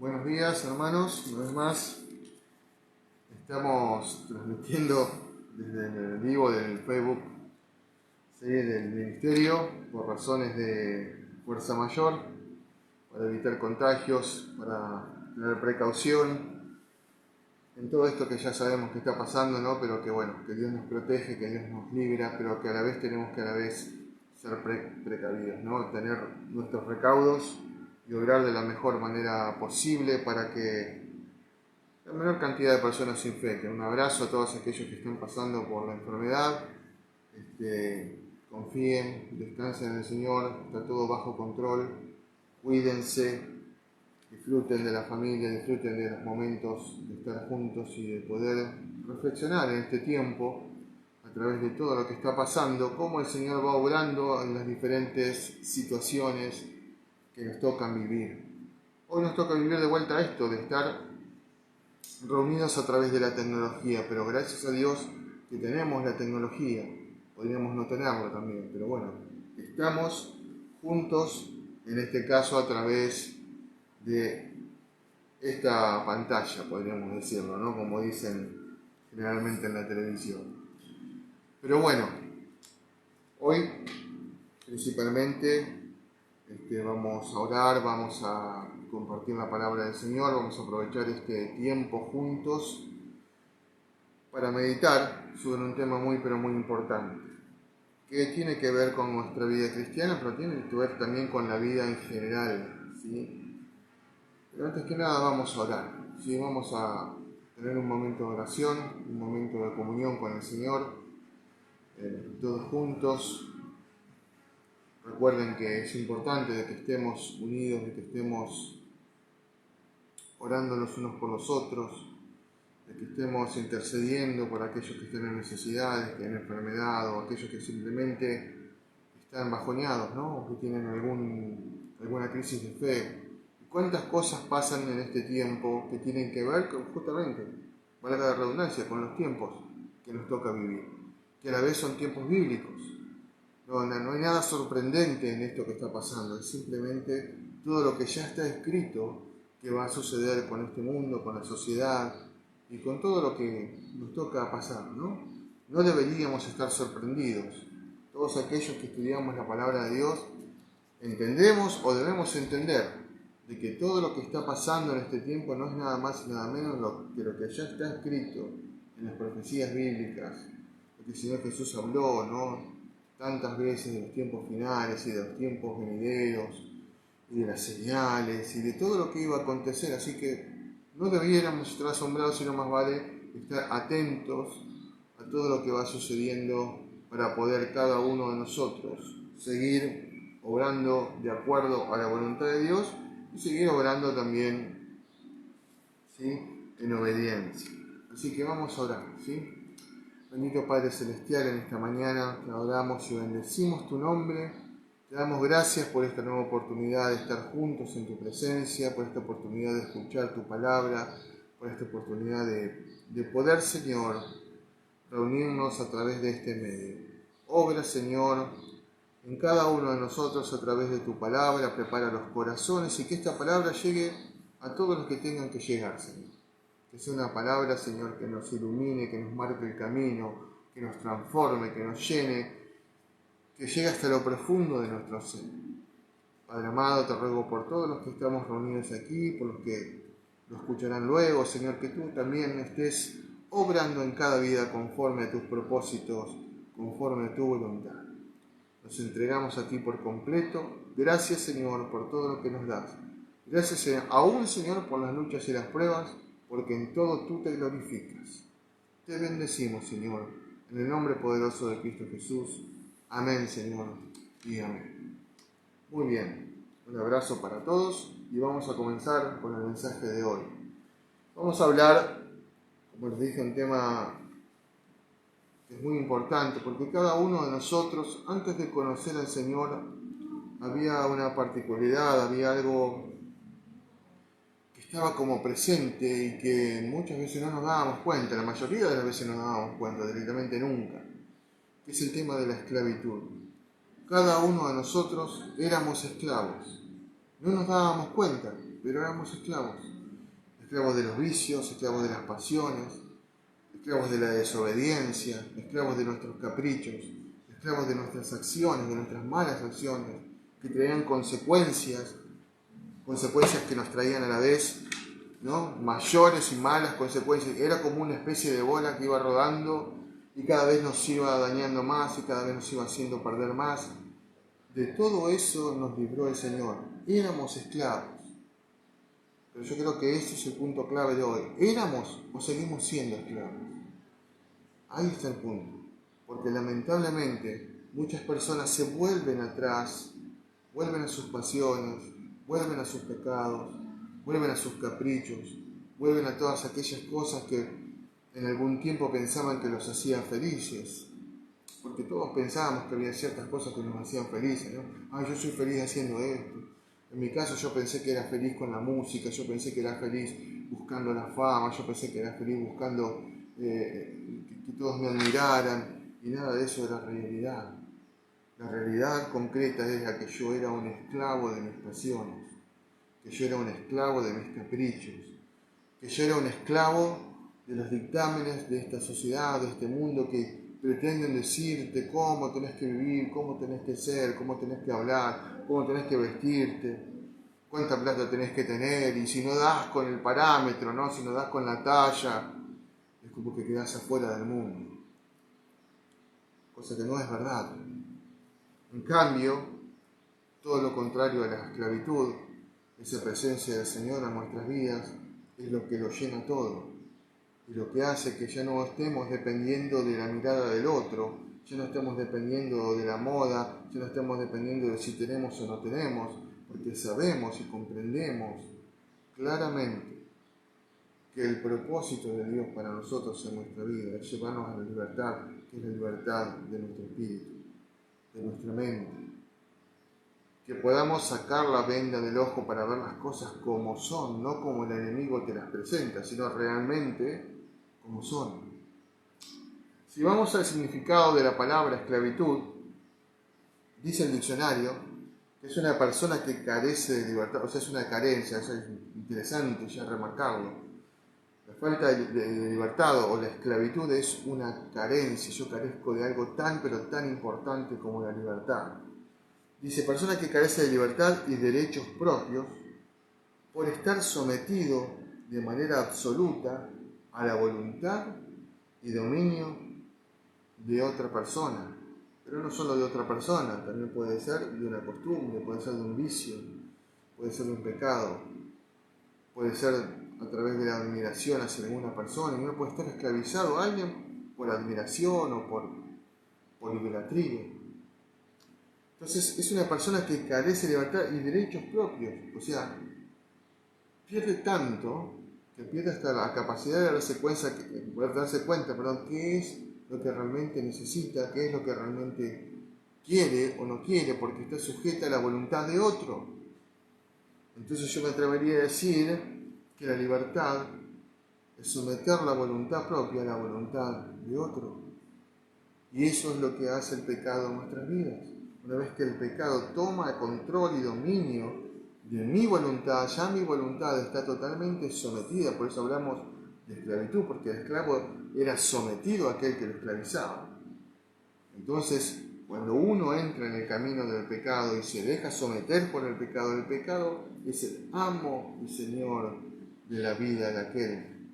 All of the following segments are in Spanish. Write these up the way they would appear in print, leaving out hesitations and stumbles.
Buenos días, hermanos. Una vez más estamos transmitiendo desde el vivo del Facebook, ¿sí?, del ministerio, por razones de fuerza mayor, para evitar contagios, para tener precaución en todo esto que ya sabemos que está pasando, ¿no? Pero que bueno, que Dios nos protege, que Dios nos libra, pero que a la vez tenemos que ser precavidos, ¿no? Tener nuestros recaudos y obrar de la mejor manera posible para que la menor cantidad de personas se infecten. Un abrazo a todos aquellos que están pasando por la enfermedad. Confíen, descansen en el Señor, está todo bajo control. Cuídense, disfruten de la familia, disfruten de los momentos de estar juntos y de poder reflexionar en este tiempo a través de todo lo que está pasando, cómo el Señor va obrando en las diferentes situaciones que nos tocan vivir. Hoy nos toca vivir de vuelta a esto, de estar reunidos a través de la tecnología, pero gracias a Dios que tenemos la tecnología. Podríamos no tenerlo también, pero bueno, estamos juntos, en este caso a través de esta pantalla, podríamos decirlo, ¿no? Como dicen generalmente en la televisión. Pero bueno, hoy principalmente vamos a orar, vamos a compartir la palabra del Señor, vamos a aprovechar este tiempo juntos para meditar sobre un tema muy pero muy importante, que tiene que ver con nuestra vida cristiana, pero tiene que ver también con la vida en general, ¿sí? Pero antes que nada vamos a orar, ¿sí? Vamos a tener un momento de oración, un momento de comunión con el Señor, todos juntos. Recuerden que es importante de que estemos unidos, de que estemos orando los unos por los otros, de que estemos intercediendo por aquellos que estén en necesidades, que tienen enfermedad, o aquellos que simplemente están bajoneados, ¿no? O que tienen alguna crisis de fe. ¿Cuántas cosas pasan en este tiempo que tienen que ver con, justamente, valga la redundancia, con los tiempos que nos toca vivir? Que a la vez son tiempos bíblicos. No hay nada sorprendente en esto que está pasando, es simplemente todo lo que ya está escrito que va a suceder con este mundo, con la sociedad y con todo lo que nos toca pasar, ¿no? No deberíamos estar sorprendidos. Todos aquellos que estudiamos la palabra de Dios entendemos o debemos entender de que todo lo que está pasando en este tiempo no es nada más y nada menos que lo que ya está escrito en las profecías bíblicas, lo que el Señor Jesús habló, ¿no?, tantas veces de los tiempos finales y de los tiempos venideros y de las señales y de todo lo que iba a acontecer. Así que no debiéramos estar asombrados, sino más vale estar atentos a todo lo que va sucediendo para poder cada uno de nosotros seguir obrando de acuerdo a la voluntad de Dios y seguir obrando también, ¿sí?, en obediencia. Así que vamos a orar, ¿sí? Bendito Padre Celestial, en esta mañana te adoramos y bendecimos tu nombre. Te damos gracias por esta nueva oportunidad de estar juntos en tu presencia, por esta oportunidad de escuchar tu palabra, por esta oportunidad de poder, Señor, reunirnos a través de este medio. Obra, Señor, en cada uno de nosotros a través de tu palabra, prepara los corazones y que esta palabra llegue a todos los que tengan que llegar, Señor. Que sea una palabra, Señor, que nos ilumine, que nos marque el camino, que nos transforme, que nos llene, que llegue hasta lo profundo de nuestro ser. Padre amado, te ruego por todos los que estamos reunidos aquí, por los que lo escucharán luego, Señor, que tú también estés obrando en cada vida conforme a tus propósitos, conforme a tu voluntad. Nos entregamos a ti por completo. Gracias, Señor, por todo lo que nos das. Gracias aún, Señor, por las luchas y las pruebas, porque en todo tú te glorificas. Te bendecimos, Señor, en el nombre poderoso de Cristo Jesús. Amén, Señor, y amén. Muy bien, un abrazo para todos y vamos a comenzar con el mensaje de hoy. Vamos a hablar, como les dije, un tema que es muy importante, porque cada uno de nosotros, antes de conocer al Señor, había una particularidad, había algo estaba como presente y que muchas veces no nos dábamos cuenta, la mayoría de las veces no nos dábamos cuenta, directamente nunca, que es el tema de la esclavitud. Cada uno de nosotros éramos esclavos, no nos dábamos cuenta, pero éramos esclavos. Esclavos de los vicios, esclavos de las pasiones, esclavos de la desobediencia, esclavos de nuestros caprichos, esclavos de nuestras acciones, de nuestras malas acciones, que traían consecuencias que nos traían a la vez, ¿no?, mayores y malas consecuencias. Era como una especie de bola que iba rodando y cada vez nos iba dañando más y cada vez nos iba haciendo perder más. De todo eso nos libró el Señor. Éramos esclavos. Pero yo creo que ese es el punto clave de hoy. ¿Éramos o seguimos siendo esclavos? Ahí está el punto. Porque lamentablemente muchas personas se vuelven atrás, vuelven a sus pasiones, vuelven a sus pecados, vuelven a sus caprichos, vuelven a todas aquellas cosas que en algún tiempo pensaban que los hacían felices. Porque todos pensábamos que había ciertas cosas que nos hacían felices, ¿no? Yo soy feliz haciendo esto. En mi caso yo pensé que era feliz con la música, yo pensé que era feliz buscando la fama, yo pensé que era feliz buscando que todos me admiraran, y nada de eso era realidad. La realidad concreta es la que yo era un esclavo de mis pasiones, que yo era un esclavo de mis caprichos, que yo era un esclavo de los dictámenes de esta sociedad, de este mundo que pretenden decirte cómo tenés que vivir, cómo tenés que ser, cómo tenés que hablar, cómo tenés que vestirte, cuánta plata tenés que tener, y si no das con el parámetro, ¿no?, si no das con la talla, es como que quedás afuera del mundo. Cosa que no es verdad. En cambio, todo lo contrario a la esclavitud, esa presencia del Señor en nuestras vidas, es lo que lo llena todo. Y lo que hace que ya no estemos dependiendo de la mirada del otro, ya no estemos dependiendo de la moda, ya no estemos dependiendo de si tenemos o no tenemos, porque sabemos y comprendemos claramente que el propósito de Dios para nosotros en nuestra vida es llevarnos a la libertad, que es la libertad de nuestro espíritu, de nuestra mente. Que podamos sacar la venda del ojo para ver las cosas como son, no como el enemigo te las presenta, sino realmente como son. Si vamos al significado de la palabra esclavitud, dice el diccionario que es una persona que carece de libertad, o sea, es una carencia, eso es interesante ya remarcarlo. La falta de libertad o la esclavitud es una carencia, yo carezco de algo tan pero tan importante como la libertad. Dice, persona que carece de libertad y derechos propios por estar sometido de manera absoluta a la voluntad y dominio de otra persona. Pero no solo de otra persona, también puede ser de una costumbre, puede ser de un vicio, puede ser de un pecado, puede ser a través de la admiración hacia alguna persona, y uno puede estar esclavizado a alguien por admiración o por idolatría. Entonces es una persona que carece de libertad y derechos propios, o sea, pierde tanto que pierde hasta la capacidad de poder darse cuenta, qué es lo que realmente necesita, qué es lo que realmente quiere o no quiere, porque está sujeta a la voluntad de otro. Entonces yo me atrevería a decir que la libertad es someter la voluntad propia a la voluntad de otro. Y eso es lo que hace el pecado en nuestras vidas. Una vez que el pecado toma control y dominio de mi voluntad, ya mi voluntad está totalmente sometida, por eso hablamos de esclavitud, porque el esclavo era sometido a aquel que lo esclavizaba. Entonces, cuando uno entra en el camino del pecado y se deja someter por el pecado es el amo y señor de la vida de aquel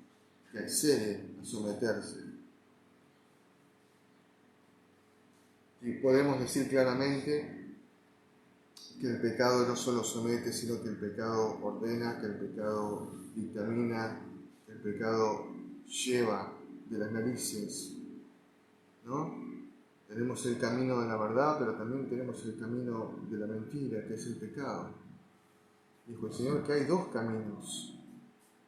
que accede a someterse. Y podemos decir claramente que el pecado no solo somete, sino que el pecado ordena, que el pecado dictamina, que el pecado lleva de las narices, ¿no? Tenemos el camino de la verdad, pero también tenemos el camino de la mentira, que es el pecado. Dijo el Señor que hay dos caminos.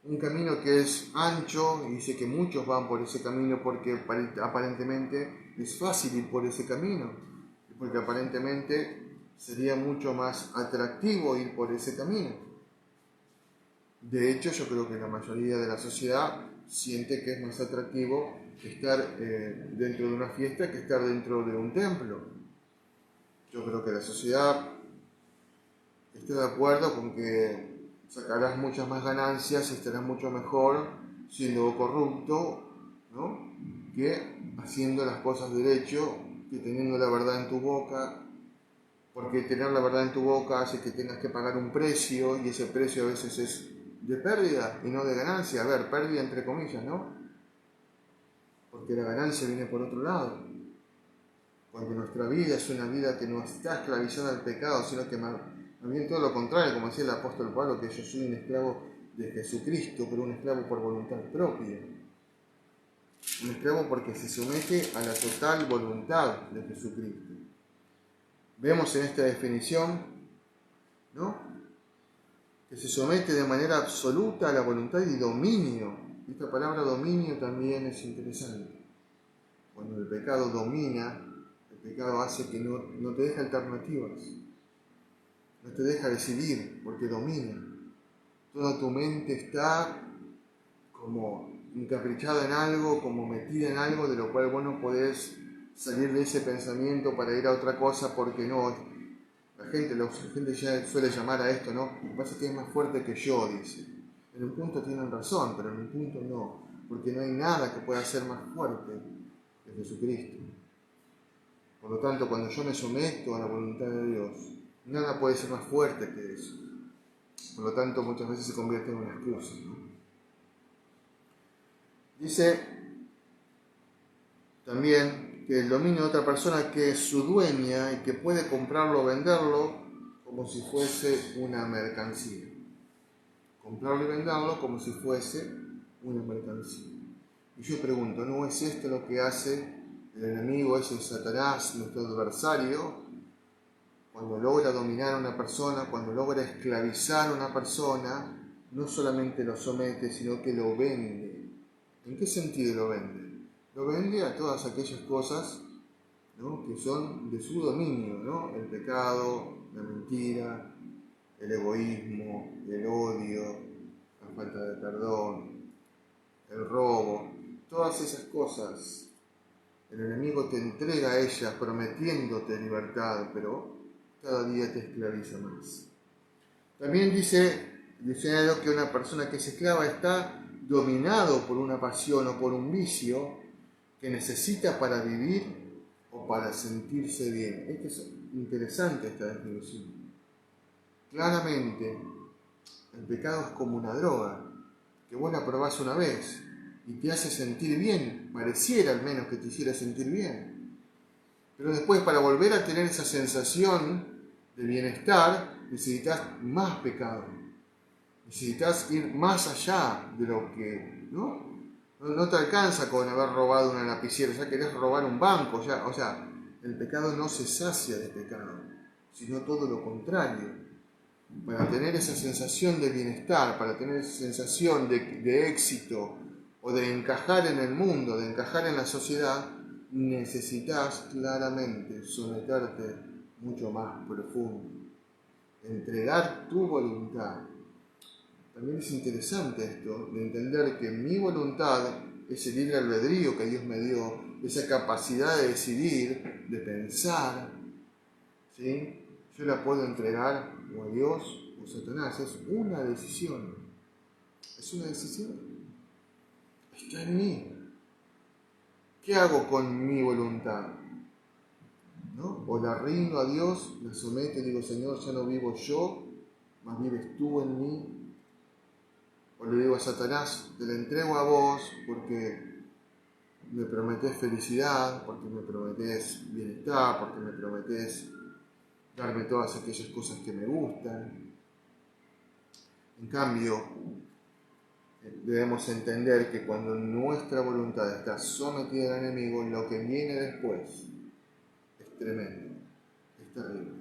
Un camino que es ancho, y dice que muchos van por ese camino porque aparentemente es fácil ir por ese camino, porque aparentemente sería mucho más atractivo ir por ese camino. De hecho, yo creo que la mayoría de la sociedad siente que es más atractivo estar dentro de una fiesta que estar dentro de un templo. Yo creo que la sociedad está de acuerdo con que sacarás muchas más ganancias y estarás mucho mejor siendo corrupto, ¿no?, que haciendo las cosas derecho, que teniendo la verdad en tu boca, porque tener la verdad en tu boca hace que tengas que pagar un precio, y ese precio a veces es de pérdida y no de ganancia. A ver, pérdida entre comillas, ¿no? Porque la ganancia viene por otro lado. Cuando nuestra vida es una vida que no está esclavizada al pecado, sino que más bien todo lo contrario, como decía el apóstol Pablo, que yo soy un esclavo de Jesucristo, pero un esclavo por voluntad propia. Un esclavo porque se somete a la total voluntad de Jesucristo. Vemos en esta definición, ¿no?, que se somete de manera absoluta a la voluntad y dominio. Esta palabra dominio también es interesante. Cuando el pecado domina, el pecado hace que no te deja alternativas, no te deja decidir, porque domina. Toda tu mente está como encaprichada en algo, como metida en algo de lo cual vos no podés salir de ese pensamiento para ir a otra cosa, porque no. La gente ya suele llamar a esto, ¿no? Lo que pasa es que es más fuerte que yo, dice. En un punto tienen razón, pero en un punto no, porque no hay nada que pueda ser más fuerte que Jesucristo. Por lo tanto, cuando yo me someto a la voluntad de Dios, nada puede ser más fuerte que eso. Por lo tanto, muchas veces se convierte en una excusa, ¿no? Dice también que el dominio de otra persona que es su dueña y que puede comprarlo o venderlo como si fuese una mercancía. Comprarlo y venderlo como si fuese una mercancía. Y yo pregunto, ¿no es esto lo que hace el enemigo, ese Satanás, nuestro adversario, cuando logra dominar a una persona, cuando logra esclavizar a una persona? No solamente lo somete, sino que lo vende. ¿En qué sentido lo vende? Lo vende a todas aquellas cosas, ¿no?, que son de su dominio, ¿no? El pecado, la mentira, el egoísmo, el odio, la falta de perdón, el robo, todas esas cosas. El enemigo te entrega a ellas prometiéndote libertad, pero cada día te esclaviza más. También dice el diccionario que una persona que es esclava está dominado por una pasión o por un vicio que necesita para vivir o para sentirse bien. Es interesante esta definición. Claramente, el pecado es como una droga, que vos la probás una vez y te hace sentir bien, pareciera al menos que te hiciera sentir bien. Pero después, para volver a tener esa sensación de bienestar, necesitas más pecado. Necesitas ir más allá de lo que, no te alcanza con haber robado una lapicera, ya querés robar un banco, o sea, el pecado no se sacia de pecado, sino todo lo contrario. Para tener esa sensación de bienestar, para tener esa sensación de éxito o de encajar en el mundo, de encajar en la sociedad, necesitas claramente someterte mucho más profundo, entregar tu voluntad. También es interesante esto, de entender que mi voluntad, ese libre albedrío que Dios me dio, esa capacidad de decidir, de pensar, ¿sí?, yo la puedo entregar o a Dios o a Satanás. Es una decisión. Es una decisión. Está en mí. ¿Qué hago con mi voluntad? ¿No? O la rindo a Dios, la someto y digo, Señor, ya no vivo yo, más vives tú en mí. O le digo a Satanás, te la entrego a vos porque me prometés felicidad, porque me prometés bienestar, porque me prometés darme todas aquellas cosas que me gustan. En cambio, debemos entender que cuando nuestra voluntad está sometida al enemigo, lo que viene después es tremendo, es terrible.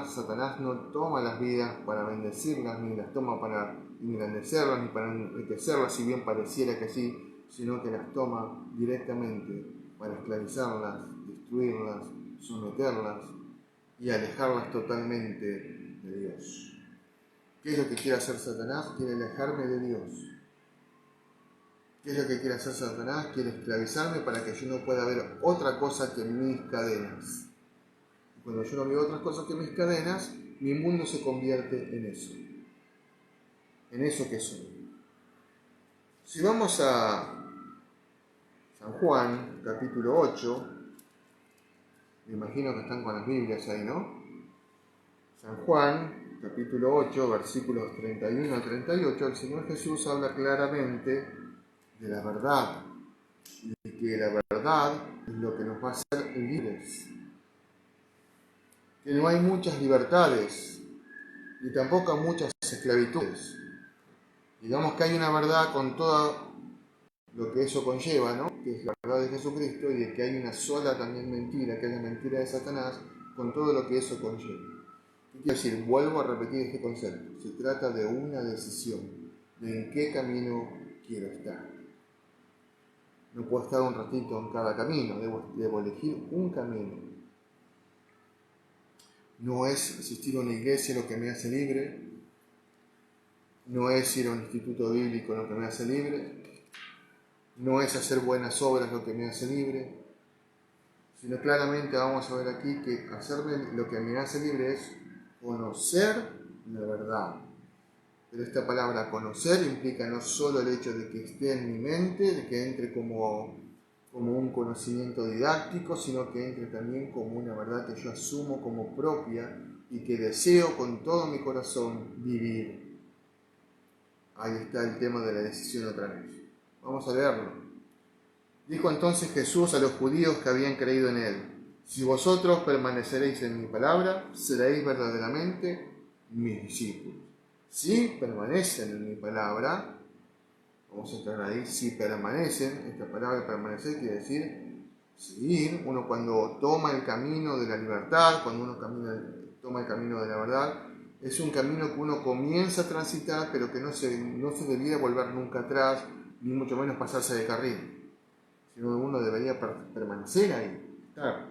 Satanás no toma las vidas para bendecirlas, ni las toma para engrandecerlas, ni para enriquecerlas, si bien pareciera que sí, sino que las toma directamente para esclavizarlas, destruirlas, someterlas y alejarlas totalmente de Dios. ¿Qué es lo que quiere hacer Satanás? Quiere alejarme de Dios. ¿Qué es lo que quiere hacer Satanás? Quiere esclavizarme para que yo no pueda ver otra cosa que mis cadenas. Y cuando yo no veo otras cosas que mis cadenas, mi mundo se convierte en eso. en eso que soy. Si vamos a San Juan, capítulo 8, me imagino que están con las Biblias ahí, ¿no? San Juan, capítulo 8, versículos 31 a 38, el Señor Jesús habla claramente de la verdad y que la verdad es lo que nos va a hacer libres. Que no hay muchas libertades y tampoco muchas esclavitudes. Digamos que hay una verdad con todo lo que eso conlleva, ¿no? Que es la verdad de Jesucristo, y de que hay una sola también mentira, que es la mentira de Satanás, con todo lo que eso conlleva. ¿Qué quiero decir? Vuelvo a repetir este concepto. Se trata de una decisión, de en qué camino quiero estar. No puedo estar un ratito en cada camino, debo elegir un camino. No es asistir a una iglesia lo que me hace libre, no es ir a un instituto bíblico lo que me hace libre, no es hacer buenas obras lo que me hace libre, sino claramente vamos a ver aquí que hacerme lo que me hace libre es conocer la verdad. Pero esta palabra conocer implica no solo el hecho de que esté en mi mente, de que entre como un conocimiento didáctico, sino que entre también como una verdad que yo asumo como propia y que deseo con todo mi corazón vivir. Ahí está el tema de la decisión otra vez. Vamos a leerlo. Dijo entonces Jesús a los judíos que habían creído en él: si vosotros permaneceréis en mi palabra, seréis verdaderamente mis discípulos. Si permanecen en mi palabra, vamos a entrar ahí, si permanecen, esta palabra permanecer quiere decir seguir. Uno cuando toma el camino de la libertad, cuando uno toma el camino de la verdad, es un camino que uno comienza a transitar, pero que no se debiera volver nunca atrás, ni mucho menos pasarse de carril, sino uno debería permanecer ahí, estar.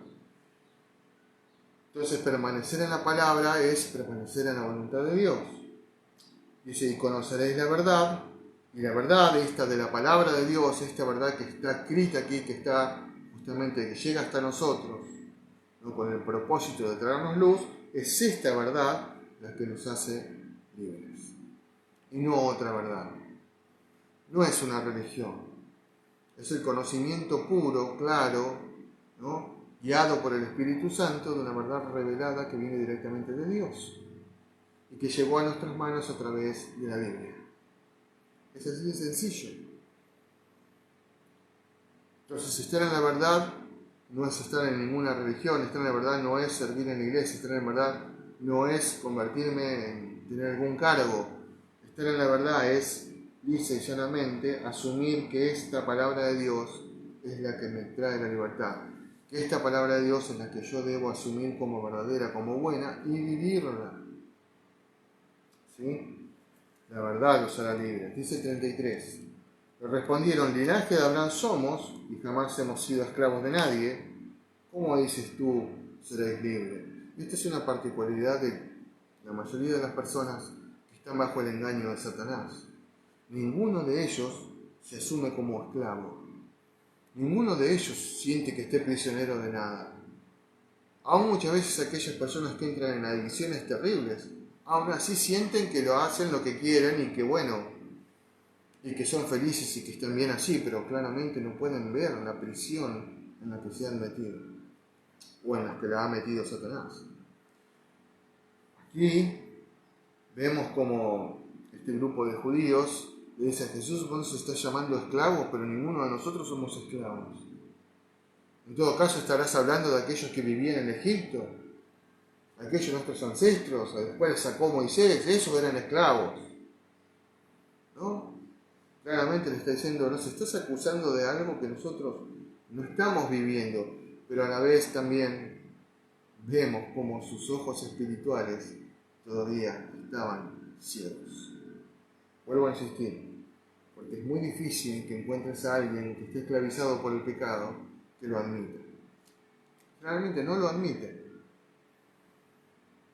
Entonces permanecer en la palabra es permanecer en la voluntad de Dios. Dice, y conoceréis la verdad, y la verdad esta de la palabra de Dios, esta verdad que está escrita aquí, que está justamente, que llega hasta nosotros, ¿no? Con el propósito de traernos luz, es esta verdad la que nos hace libres. Y no otra verdad. No es una religión. Es el conocimiento puro, claro, ¿no? Guiado por el Espíritu Santo de una verdad revelada que viene directamente de Dios y que llegó a nuestras manos a través de la Biblia. Es así de sencillo. Entonces, estar en la verdad no es estar en ninguna religión, estar en la verdad no es servir en la iglesia, estar en la verdad no es convertirme en tener algún cargo. Estar en la verdad es, lisa y llanamente, asumir que esta palabra de Dios es la que me trae la libertad, que esta palabra de Dios es la que yo debo asumir como verdadera, como buena, y vivirla. ¿Sí? La verdad los hará libres. Dice 33. Le respondieron: linaje de Abraham somos y jamás hemos sido esclavos de nadie. ¿Cómo dices tú seréis libres? Esta es una particularidad de la mayoría de las personas que están bajo el engaño de Satanás. Ninguno de ellos se asume como esclavo. Ninguno de ellos siente que esté prisionero de nada. Aún muchas veces aquellas personas que entran en adicciones terribles, aún así sienten que lo hacen lo que quieren y que bueno, y que son felices y que están bien así, pero claramente no pueden ver la prisión en la que se han metido, o en la que la ha metido Satanás. Aquí vemos como este grupo de judíos le dice a Jesús: vos nos estás llamando esclavos, pero ninguno de nosotros somos esclavos. En todo caso estarás hablando de aquellos que vivían en Egipto, aquellos nuestros ancestros, después sacó Moisés, esos eran esclavos, ¿no? Claramente le está diciendo: nos estás acusando de algo que nosotros no estamos viviendo, pero a la vez también vemos como sus ojos espirituales todavía estaban ciegos. Vuelvo a insistir, porque es muy difícil que encuentres a alguien que esté esclavizado por el pecado que lo admita. Realmente no lo admite.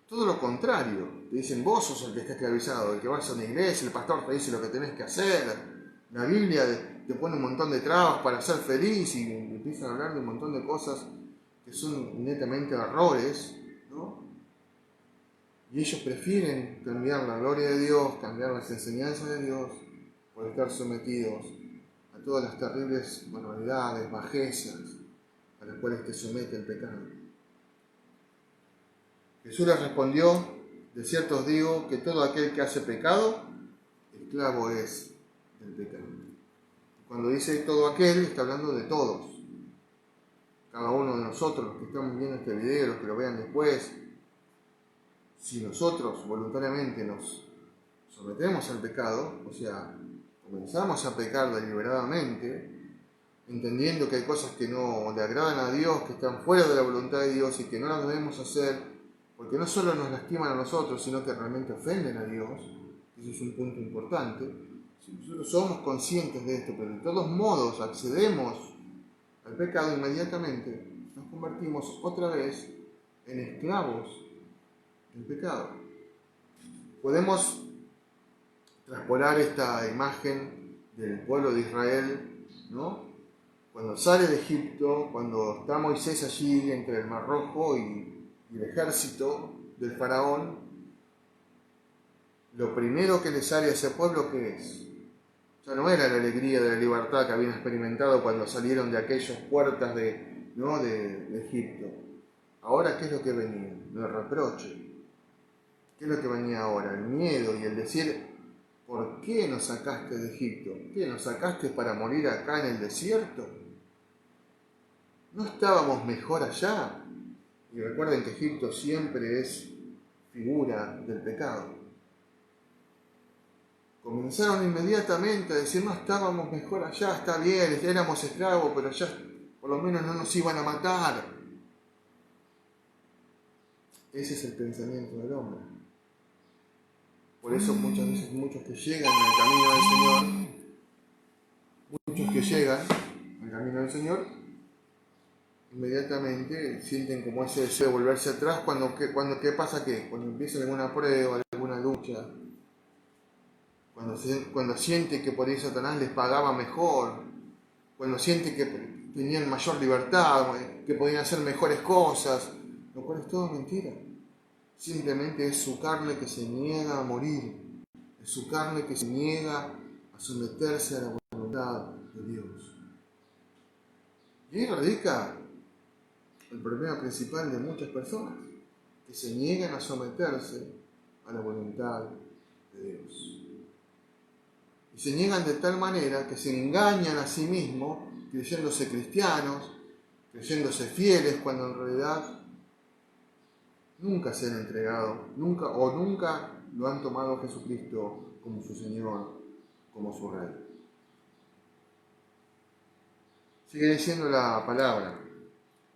Todo lo contrario, te dicen: vos sos el que está esclavizado, el que vas a una iglesia, el pastor te dice lo que tenés que hacer, la Biblia te pone un montón de trabas para ser feliz, y empiezan a hablar de un montón de cosas que son netamente errores, ¿no? Y ellos prefieren cambiar la gloria de Dios, cambiar las enseñanzas de Dios, por estar sometidos a todas las terribles barbaridades, bajezas a las cuales te somete el pecado. Jesús les respondió: de cierto os digo que todo aquel que hace pecado, esclavo es del pecado. Cuando dice todo aquel, está hablando de todos. Cada uno de nosotros, los que estamos viendo este video, los que lo vean después, si nosotros voluntariamente nos sometemos al pecado, o sea, comenzamos a pecar deliberadamente, entendiendo que hay cosas que no le agradan a Dios, que están fuera de la voluntad de Dios y que no las debemos hacer, porque no solo nos lastiman a nosotros, sino que realmente ofenden a Dios. Ese es un punto importante. Si nosotros somos conscientes de esto, pero de todos modos accedemos al pecado inmediatamente, nos convertimos otra vez en esclavos del pecado. Podemos traspolar esta imagen del pueblo de Israel, ¿no? Cuando sale de Egipto, cuando está Moisés allí entre el Mar Rojo y el ejército del faraón, lo primero que le sale a ese pueblo, ¿qué es? Ya no era la alegría de la libertad que habían experimentado cuando salieron de aquellas puertas de Egipto. Ahora, ¿qué es lo que venía? El reproche. ¿Qué es lo que venía ahora? El miedo y el decir: ¿por qué nos sacaste de Egipto? ¿Qué, nos sacaste para morir acá en el desierto? ¿No estábamos mejor allá? Y recuerden que Egipto siempre es figura del pecado. Comenzaron inmediatamente a decir: no estábamos mejor allá, está bien, éramos esclavos, pero allá por lo menos no nos iban a matar. Ese es el pensamiento del hombre. Por eso muchas veces muchos que llegan al camino del Señor, inmediatamente sienten como ese deseo de volverse atrás ¿qué pasa? Cuando empieza alguna prueba, alguna lucha, cuando siente que por ahí Satanás les pagaba mejor, cuando siente que tenían mayor libertad, que podían hacer mejores cosas, lo cual es todo mentira. Simplemente es su carne que se niega a morir, es su carne que se niega a someterse a la voluntad de Dios. Y ahí radica el problema principal de muchas personas, que se niegan a someterse a la voluntad de Dios. Y se niegan de tal manera que se engañan a sí mismos, creyéndose cristianos, creyéndose fieles, cuando en realidad nunca se han entregado, nunca lo han tomado a Jesucristo como su Señor, como su Rey. Sigue diciendo la palabra: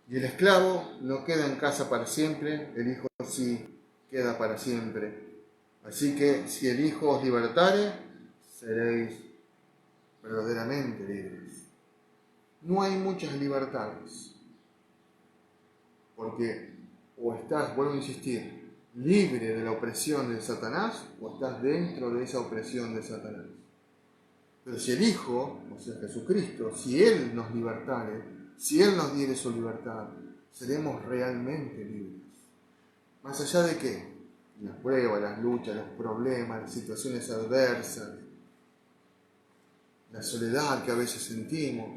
y el esclavo no queda en casa para siempre, el Hijo sí queda para siempre. Así que si el Hijo os libertare, seréis verdaderamente libres. No hay muchas libertades, porque o estás, vuelvo a insistir, libre de la opresión de Satanás, o estás dentro de esa opresión de Satanás. Pero si el Hijo, o sea Jesucristo, si Él nos libertare, si Él nos diere su libertad, seremos realmente libres. ¿Más allá de qué? Las pruebas, las luchas, los problemas, las situaciones adversas, la soledad que a veces sentimos,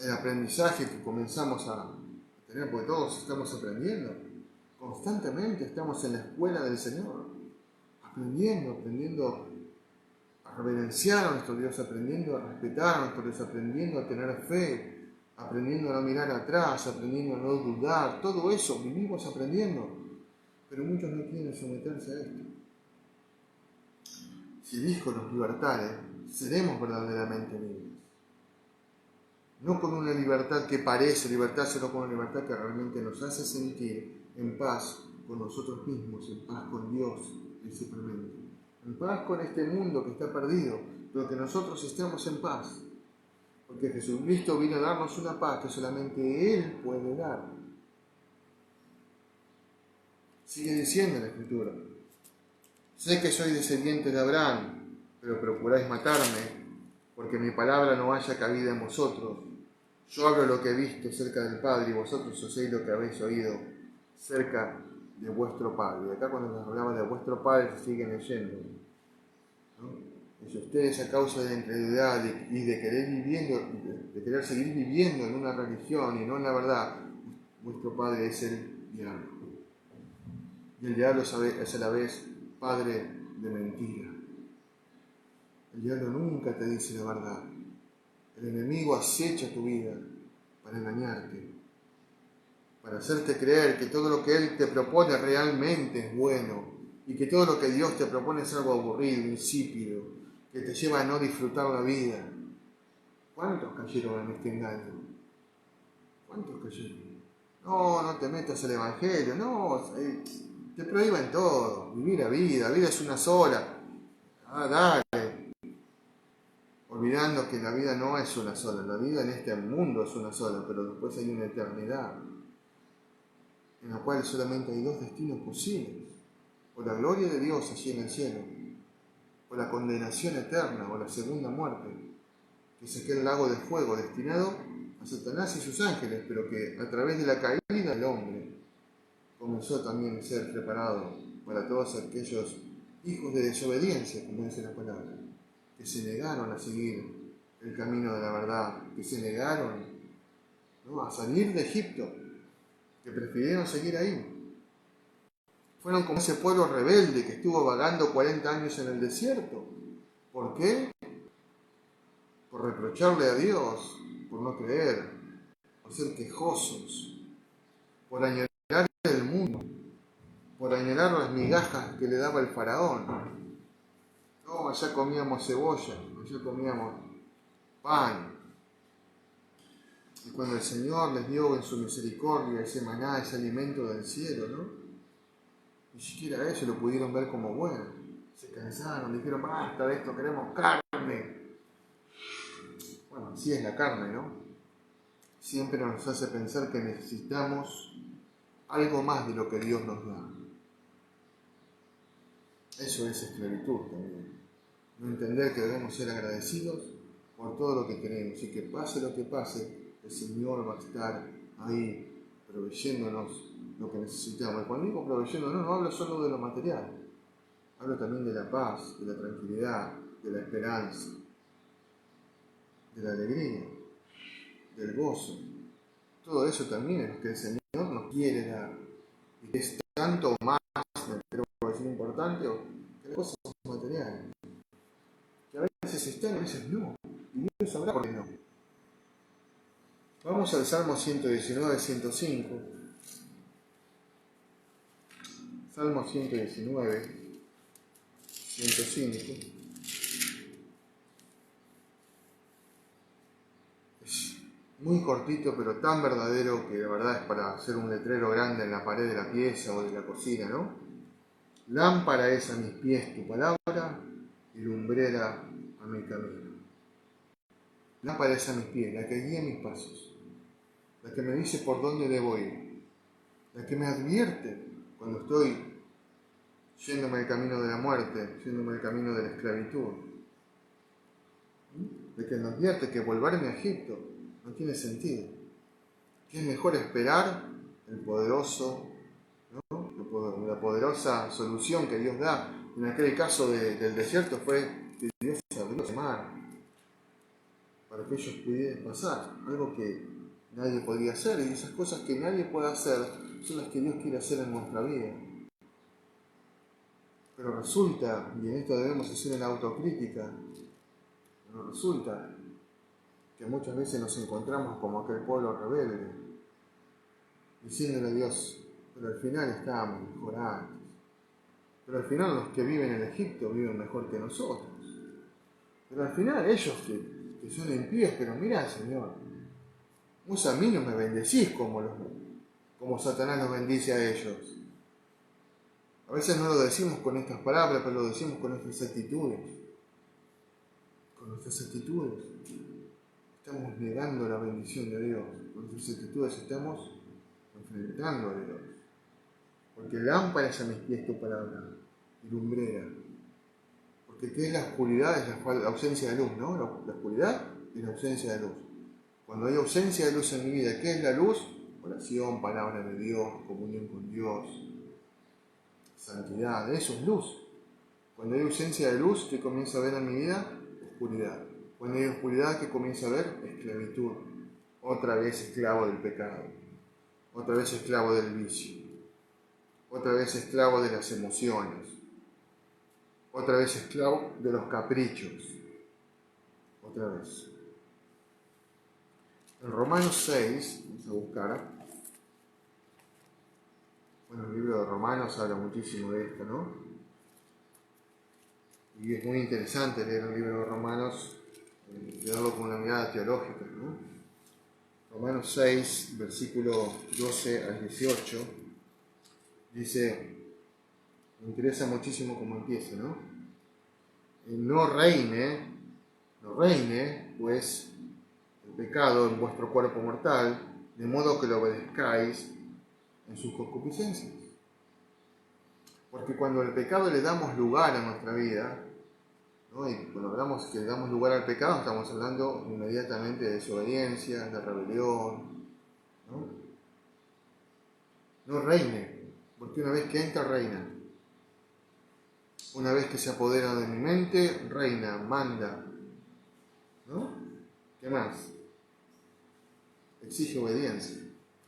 el aprendizaje que comenzamos a tener, porque todos estamos aprendiendo. Constantemente estamos en la escuela del Señor, aprendiendo a reverenciar a nuestro Dios, aprendiendo a respetar a nuestro Dios, aprendiendo a tener fe, aprendiendo a no mirar atrás, aprendiendo a no dudar. Todo eso vivimos aprendiendo, pero muchos no quieren someterse a esto. Si el Hijo nos libertare, seremos verdaderamente libres. No con una libertad que parece libertad, sino con una libertad que realmente nos hace sentir en paz con nosotros mismos, en paz con Dios principalmente, en paz con este mundo que está perdido, pero que nosotros estemos en paz, porque Jesucristo vino a darnos una paz que solamente Él puede dar. Sigue diciendo la Escritura: sé que soy descendiente de Abraham, pero procuráis matarme, porque mi palabra no haya cabida en vosotros. Yo hablo lo que he visto cerca del Padre, y vosotros hacéis lo que habéis oído cerca de vuestro Padre. Y acá cuando nos hablaba de vuestro Padre se siguen leyendo, ¿no? Si ustedes, a causa de la incredulidad y de querer seguir viviendo en una religión y no en la verdad, vuestro padre es el diablo. Y el diablo es a la vez padre de mentira. El diablo nunca te dice la verdad. El enemigo acecha tu vida para engañarte, para hacerte creer que todo lo que él te propone realmente es bueno y que todo lo que Dios te propone es algo aburrido, insípido, que te lleva a no disfrutar la vida. ¿Cuántos cayeron en este engaño? ¿Cuántos cayeron? No, no te metas al Evangelio, no, te prohíben todo, vivir la vida es una sola. Dale. Olvidando que la vida no es una sola, la vida en este mundo es una sola, pero después hay una eternidad en la cual solamente hay dos destinos posibles: o la gloria de Dios allí en el cielo, o la condenación eterna, o la segunda muerte, que es aquel lago de fuego destinado a Satanás y sus ángeles, pero que a través de la caída del hombre comenzó también a ser preparado para todos aquellos hijos de desobediencia, como dice la palabra, que se negaron a seguir el camino de la verdad, que se negaron, ¿no?, a salir de Egipto, que prefirieron seguir ahí. Fueron como ese pueblo rebelde que estuvo vagando 40 años en el desierto. ¿Por qué? Por reprocharle a Dios, por no creer, por ser quejosos, por añorar el mundo, por añorar las migajas que le daba el faraón. No, allá comíamos cebolla, allá comíamos pan. Y cuando el Señor les dio en su misericordia ese maná, ese alimento del cielo, ¿no?, ni siquiera eso lo pudieron ver como bueno. Se cansaron, dijeron, basta de esto, queremos carne. Bueno, así es la carne, ¿no? Siempre nos hace pensar que necesitamos algo más de lo que Dios nos da. Eso es esclavitud también. No entender que debemos ser agradecidos por todo lo que tenemos y que pase lo que pase, el Señor va a estar ahí proveyéndonos lo que necesitamos. Y cuando digo proveyéndonos, no hablo solo de lo material, hablo también de la paz, de la tranquilidad, de la esperanza, de la alegría, del gozo. Todo eso también es lo que el Señor nos quiere dar. Y que es tanto más, creo que es importante, que las cosas materiales. Que a veces están y a veces no. Y Dios sabrá por qué no. Vamos al Salmo 119, 105. Salmo 119, 105. Es muy cortito, pero tan verdadero que la verdad es para hacer un letrero grande en la pared de la pieza o de la cocina, ¿no? Lámpara es a mis pies tu palabra y lumbrera a mi camino. Lámpara es a mis pies, la que guía mis pasos, la que me dice por dónde debo ir, la que me advierte cuando estoy yéndome el camino de la muerte, yéndome el camino de la esclavitud, la que me advierte que volverme a Egipto no tiene sentido, que es mejor esperar el poderoso, ¿no?, la poderosa solución que Dios da. En aquel caso del desierto fue que Dios abrió el mar para que ellos pudieran pasar, algo que nadie podía hacer, y esas cosas que nadie puede hacer son las que Dios quiere hacer en nuestra vida. Pero resulta, y en esto debemos hacer una autocrítica, pero resulta que muchas veces nos encontramos como aquel pueblo rebelde, diciéndole a Dios, pero al final estábamos mejor antes. Pero al final los que viven en Egipto viven mejor que nosotros. Pero al final ellos que son impíos, pero mirá, Señor, vos a mí no me bendecís como Satanás los bendice a ellos. A veces no lo decimos con estas palabras, pero lo decimos con nuestras actitudes. Con nuestras actitudes estamos negando la bendición de Dios. Con nuestras actitudes estamos enfrentando a Dios. Porque lámpara es a mis pies tu palabra y lumbrera. Porque ¿qué es la oscuridad? Es la ausencia de luz, ¿no? La oscuridad es la ausencia de luz. Cuando hay ausencia de luz en mi vida, ¿qué es la luz? Oración, palabra de Dios, comunión con Dios, santidad, eso es luz. Cuando hay ausencia de luz, ¿qué comienza a ver en mi vida? Oscuridad. Cuando hay oscuridad, ¿qué comienza a ver? Esclavitud. Otra vez esclavo del pecado. Otra vez esclavo del vicio. Otra vez esclavo de las emociones. Otra vez esclavo de los caprichos. Otra vez. En Romanos 6, vamos a buscar. Bueno, el libro de Romanos habla muchísimo de esto, ¿no? Y es muy interesante leer el libro de Romanos, leerlo con una mirada teológica, ¿no? Romanos 6, versículo 12 al 18, dice, me interesa muchísimo cómo empieza, ¿no? No reine, pues, el pecado en vuestro cuerpo mortal, de modo que lo obedezcáis en sus concupiscencias. Porque cuando al pecado le damos lugar a nuestra vida, ¿no? Y cuando hablamos que le damos lugar al pecado, estamos hablando inmediatamente de desobediencia, de rebelión, ¿no? No reine, porque una vez que entra, reina. Una vez que se apodera de mi mente, reina, manda, ¿no? ¿Qué más? Exige obediencia.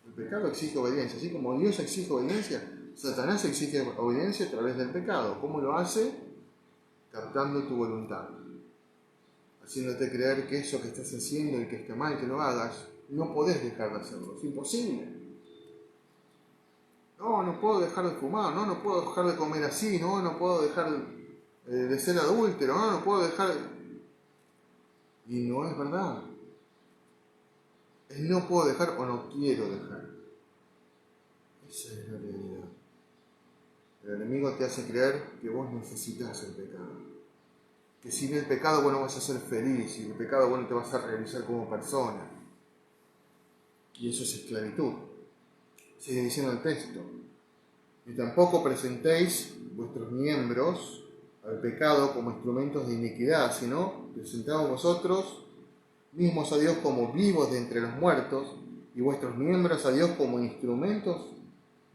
El pecado exige obediencia. Así como Dios exige obediencia, Satanás exige obediencia a través del pecado. ¿Cómo lo hace? Captando tu voluntad. Haciéndote creer que eso que estás haciendo y que está mal que lo hagas, no podés dejar de hacerlo. Es imposible. No puedo dejar de fumar, no puedo dejar de comer así, no puedo dejar de ser adúltero, no puedo dejar... Y no es verdad. Es no puedo dejar o no quiero dejar. Esa es la realidad. El enemigo te hace creer que vos necesitas el pecado. Que sin el pecado vos no vas a ser feliz, sin el pecado vos no te vas a realizar como persona. Y eso es esclavitud. Sigue diciendo el texto. Ni tampoco presentéis vuestros miembros al pecado como instrumentos de iniquidad, sino presentaos vosotros mismos a Dios como vivos de entre los muertos y vuestros miembros a Dios como instrumentos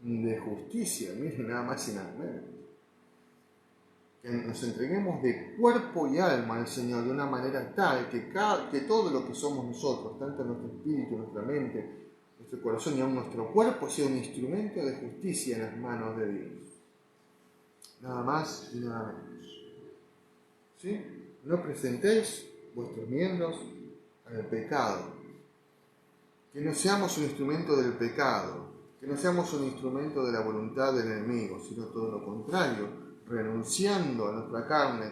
de justicia. Miren, nada más y nada menos. Que nos entreguemos de cuerpo y alma al Señor de una manera tal que todo lo que somos nosotros, tanto nuestro espíritu, nuestra mente, nuestro corazón y aún nuestro cuerpo, sea un instrumento de justicia en las manos de Dios. Nada más y nada menos. ¿Sí? No presentéis vuestros miembros al pecado. Que no seamos un instrumento del pecado, que no seamos un instrumento de la voluntad del enemigo, sino todo lo contrario, renunciando a nuestra carne,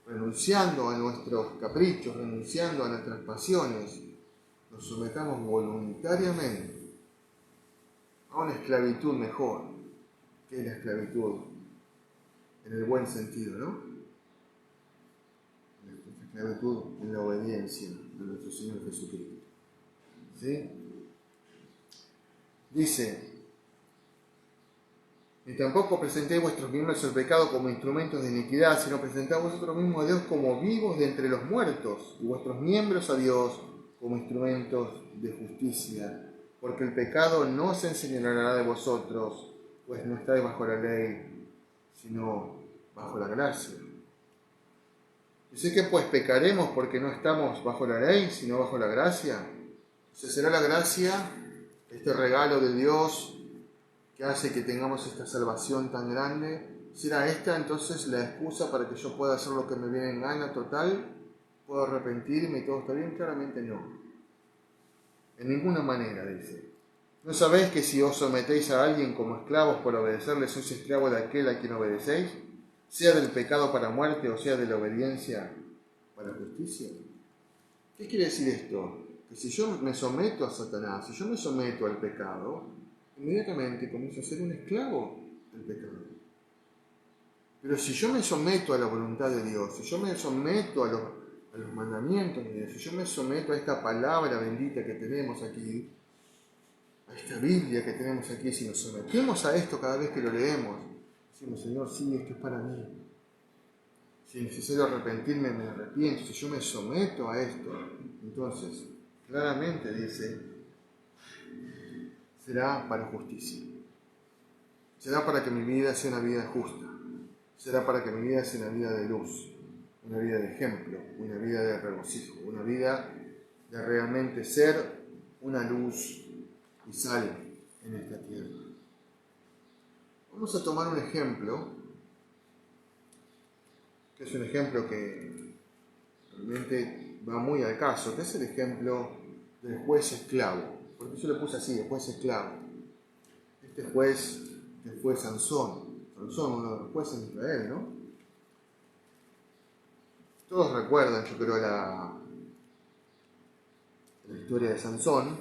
renunciando a nuestros caprichos, renunciando a nuestras pasiones, nos sometamos voluntariamente a una esclavitud mejor, que es la esclavitud en el buen sentido, ¿no? La esclavitud en la obediencia de nuestro Señor Jesucristo. ¿Sí? Dice, ni tampoco presentéis vuestros miembros al pecado como instrumentos de iniquidad, sino presentad vosotros mismos a Dios como vivos de entre los muertos, y vuestros miembros a Dios como instrumentos de justicia. Porque el pecado no se enseñoreará de vosotros, pues no estáis bajo la ley, sino bajo la gracia. Dice que pues pecaremos porque no estamos bajo la ley, sino bajo la gracia. ¿Será la gracia este regalo de Dios que hace que tengamos esta salvación tan grande? ¿Será esta entonces la excusa para que yo pueda hacer lo que me viene en gana total? ¿Puedo arrepentirme y todo está bien? Claramente no. En ninguna manera, dice. ¿No sabéis que si os sometéis a alguien como esclavos por obedecerle, sois esclavos de aquel a quien obedecéis? Sea del pecado para muerte o sea de la obediencia para justicia. ¿Qué quiere decir esto? Que si yo me someto a Satanás, si yo me someto al pecado, inmediatamente comienzo a ser un esclavo del pecado. Pero si yo me someto a la voluntad de Dios, si yo me someto a los mandamientos de Dios, si yo me someto a esta palabra bendita que tenemos aquí, a esta Biblia que tenemos aquí, si nos sometemos a esto cada vez que lo leemos, decimos, Señor, sí, esto es para mí. Si es necesario arrepentirme, me arrepiento. Si yo me someto a esto, entonces, claramente dice, será para justicia. será para que mi vida sea una vida justa, será para que mi vida sea una vida de luz, una vida de ejemplo, una vida de regocijo, una vida de realmente ser una luz y sal en esta tierra. Vamos a tomar un ejemplo, que es un ejemplo que realmente va muy al caso, que es el ejemplo del juez esclavo. Porque yo le puse así, el juez esclavo. Este juez que fue Sansón, uno de los jueces de Israel, ¿no? Todos recuerdan, yo creo, la historia de Sansón.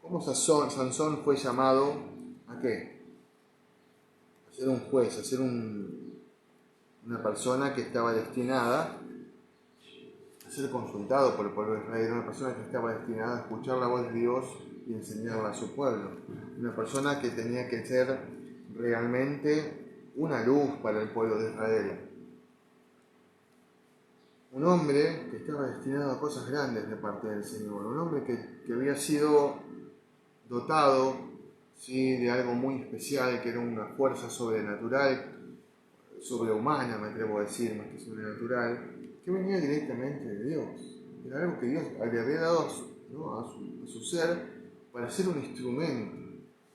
¿Cómo Sansón fue llamado a qué? A ser un juez, a ser una persona que estaba destinada a ser consultado por el pueblo de Israel, una persona que estaba destinada a escuchar la voz de Dios y enseñarla a su pueblo, una persona que tenía que ser realmente una luz para el pueblo de Israel, un hombre que estaba destinado a cosas grandes de parte del Señor, un hombre que había sido dotado, ¿sí?, de algo muy especial, que era una fuerza sobrenatural, sobrehumana, me atrevo a decir, más que sobrenatural, que venía directamente de Dios. Era algo que Dios le había dado a su ser para ser un instrumento.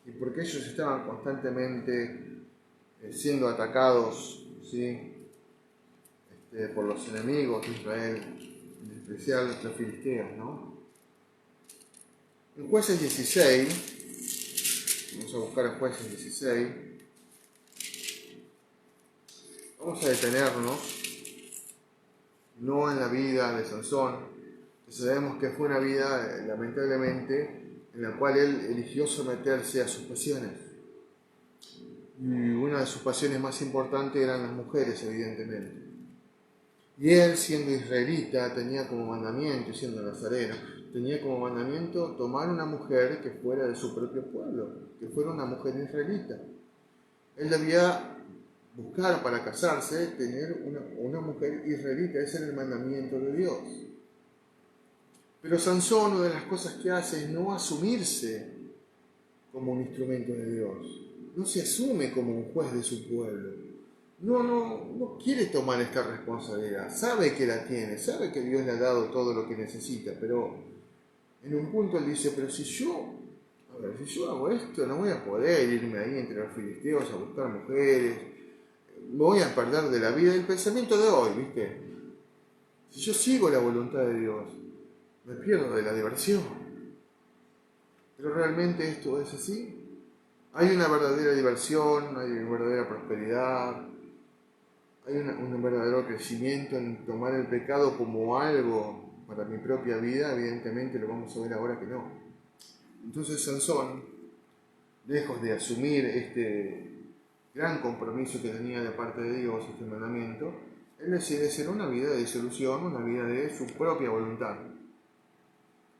Y porque ellos estaban constantemente siendo atacados, ¿sí?, por los enemigos de Israel, en especial los filisteos, ¿no? En Jueces 16, vamos a buscar en Jueces 16, vamos a detenernos no en la vida de Sansón, que sabemos que fue una vida, lamentablemente, en la cual él eligió someterse a sus pasiones. Y una de sus pasiones más importantes eran las mujeres, evidentemente. Y él, siendo israelita, tenía como mandamiento, siendo nazareno, tenía como mandamiento tomar una mujer que fuera de su propio pueblo, que fuera una mujer israelita. Él debía buscar para casarse, tener una mujer israelita, ese era el mandamiento de Dios. Pero Sansón, una de las cosas que hace es no asumirse como un instrumento de Dios, no se asume como un juez de su pueblo. No quiere tomar esta responsabilidad, sabe que la tiene, sabe que Dios le ha dado todo lo que necesita, pero en un punto él dice, pero si yo hago esto, no voy a poder irme ahí entre los filisteos a buscar mujeres, me voy a perder de la vida. El pensamiento de hoy, ¿viste? Si yo sigo la voluntad de Dios, me pierdo de la diversión. Pero realmente esto es así. Hay una verdadera diversión, hay una verdadera prosperidad, hay un verdadero crecimiento en tomar el pecado como algo para mi propia vida. Evidentemente lo vamos a ver ahora que no. Entonces Sansón, lejos de asumir este gran compromiso que tenía de parte de Dios, este mandamiento, él decide ser una vida de disolución, una vida de su propia voluntad.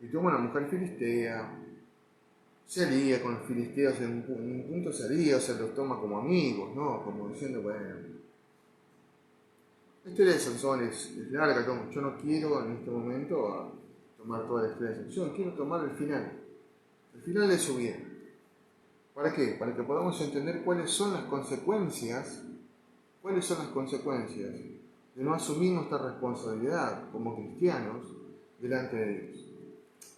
Y toma una mujer filistea, se alía con los filisteos, en un punto se alía, o se los toma como amigos, ¿no? Como diciendo, bueno, la historia de Sansón es larga, yo no quiero en este momento tomar toda la historia de Sansón, quiero tomar el final de su vida. ¿Para qué? Para que podamos entender cuáles son las consecuencias de no asumir nuestra responsabilidad como cristianos delante de Dios.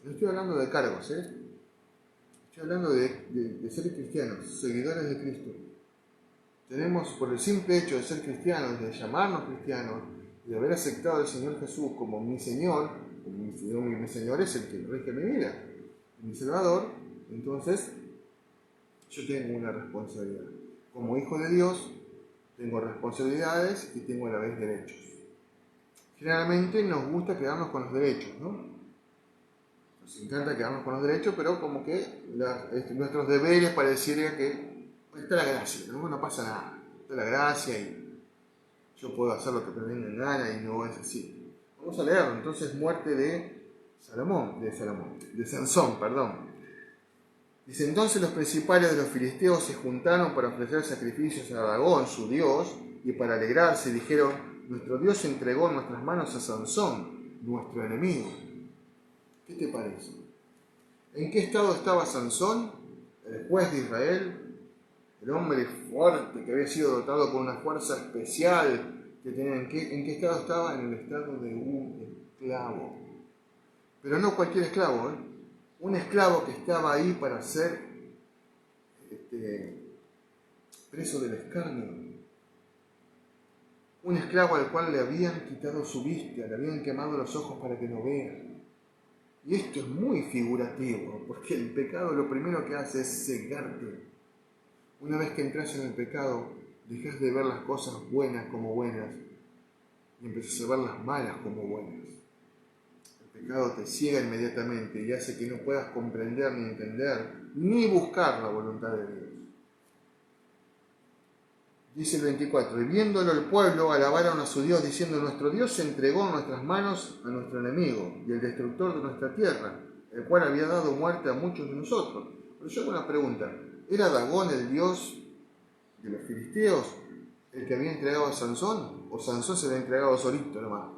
No estoy hablando de cargos, estoy hablando de ser cristianos, seguidores de Cristo. Tenemos, por el simple hecho de ser cristianos, de llamarnos cristianos, de haber aceptado al Señor Jesús como mi Señor es el que rige mi vida, mi Salvador, entonces yo tengo una responsabilidad. Como hijo de Dios, tengo responsabilidades y tengo a la vez derechos. Generalmente nos gusta quedarnos con los derechos, ¿no? Nos encanta quedarnos con los derechos, pero como que nuestros deberes pareciera que está la gracia, ¿no? Pasa nada. Está la gracia y yo puedo hacer lo que me venga en gana y no es así. Vamos a leerlo. Entonces, muerte de Sansón. Dice, entonces los principales de los filisteos se juntaron para ofrecer sacrificios a Dagón, su dios, y para alegrarse dijeron, nuestro Dios entregó en nuestras manos a Sansón, nuestro enemigo. ¿Qué te parece? ¿En qué estado estaba Sansón, el juez de Israel, el hombre fuerte que había sido dotado con una fuerza especial, que tenía, ¿en qué estado estaba? En el estado de un esclavo. Pero no cualquier esclavo, ¿eh? Un esclavo que estaba ahí para ser preso del escarnio. Un esclavo al cual le habían quitado su vista, le habían quemado los ojos para que no vea. Y esto es muy figurativo, porque el pecado lo primero que hace es cegarte. Una vez que entras en el pecado, dejas de ver las cosas buenas como buenas y empiezas a ver las malas como buenas. El pecado te ciega inmediatamente y hace que no puedas comprender ni entender ni buscar la voluntad de Dios. Dice el 24, y viéndolo el pueblo alabaron a su Dios diciendo, nuestro Dios se entregó en nuestras manos a nuestro enemigo y el destructor de nuestra tierra, el cual había dado muerte a muchos de nosotros. Pero yo hago una pregunta, ¿era Dagón el Dios de los filisteos el que había entregado a Sansón? ¿O Sansón se le había entregado solito nomás?